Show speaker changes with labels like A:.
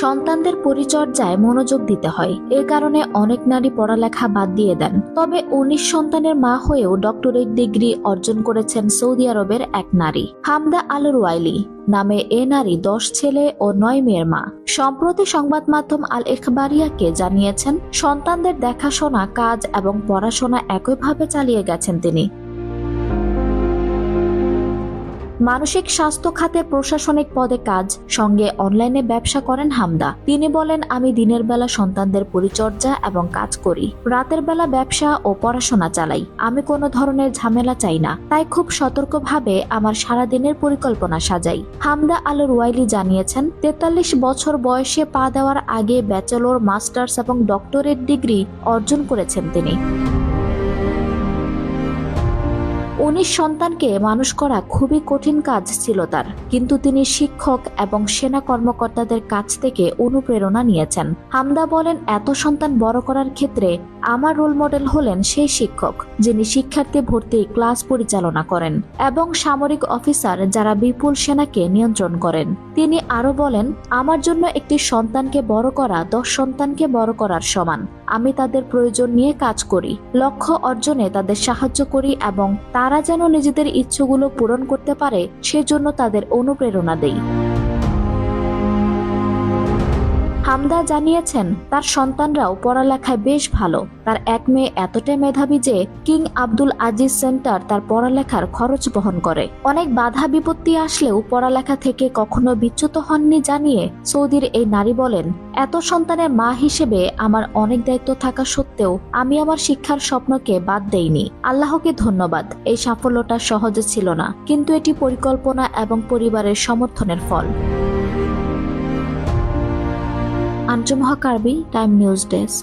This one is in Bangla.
A: সন্তানদের পরিচর্যায় মনোযোগ দিতে হয়। এ কারণে অনেক নারী পড়ালেখা বাদ দিয়ে দেন। তবে 19 সন্তানের মা হয়েও ডক্টরেট ডিগ্রি অর্জন করেছেন সৌদি আরবের এক নারী, হামদা আল রুয়াইলি নামে এ নারী 10 ছেলে ও 9 মেয়ের মা। সম্প্রতি সংবাদ মাধ্যম আল ইখবারিয়াকে জানিয়েছেন, সন্তানদের দেখাশোনা, কাজ এবং পড়াশোনা একইভাবে চালিয়ে গেছেন তিনি। মানসিক স্বাস্থ্য খাতে প্রশাসনিক পদে কাজ, সঙ্গে অনলাইনে ব্যবসা করেন হামদা। তিনি বলেন, আমি দিনের বেলা সন্তানদের পরিচর্যা এবং কাজ করি, রাতের বেলা ব্যবসা ও পড়াশোনা চালাই। আমি কোনো ধরনের ঝামেলা চাই না, তাই খুব সতর্কভাবে আমার সারাদিনের পরিকল্পনা সাজাই। হামদা আল রুয়াইলি জানিয়েছেন, 43 বছর বয়সে পা দেওয়ার আগে ব্যাচেলর, মাস্টার্স এবং ডক্টরেট ডিগ্রি অর্জন করেছেন তিনি। 19 সন্তানকে মানুষ করা খুবই কঠিন কাজ ছিল তার, কিন্তু তিনি শিক্ষক এবং সেনা কর্মকর্তাদের কাছ থেকে অনুপ্রেরণা নিয়েছেন। হামদা বলেন, এত সন্তান বড় করার ক্ষেত্রে আমার রোল মডেল হলেন সেই শিক্ষক যিনি শিক্ষার্থী ভর্তি ক্লাস পরিচালনা করেন এবং সামরিক অফিসার যারা বিপুল সেনাকে নিয়ন্ত্রণ করেন। তিনি আরো বলেন, আমার জন্য একটি সন্তানকে বড় করা 10 সন্তানকে বড় করার সমান। আমি তাদের প্রয়োজন নিয়ে কাজ করি, লক্ষ্য অর্জনে তাদের সাহায্য করি এবং তারা যেন নিজেদের ইচ্ছেগুলো পূরণ করতে পারে সেজন্য তাদের অনুপ্রেরণা দেই। হামদা জানিয়েছেন, তার সন্তানরাও পড়ালেখায় বেশ ভালো। তার এক মেয়ে এতটাই মেধাবী যে কিং আব্দুল আজিজ সেন্টার তার পড়ালেখার খরচ বহন করে। অনেক বাধা বিপত্তি আসলেও পড়ালেখা থেকে কখনো বিচ্যুত হননি জানিয়ে সৌদির এই নারী বলেন, এত সন্তানের মা হিসেবে আমার অনেক দায়িত্ব থাকা সত্ত্বেও আমি আমার শিক্ষার স্বপ্নকে বাদ দেইনি। আল্লাহকে ধন্যবাদ। এই সাফল্যটা সহজে ছিল না, কিন্তু এটি পরিকল্পনা এবং পরিবারের সমর্থনের ফল। আঞ্জুম হক আরবি, টাইম নিউজ ডেস্ক।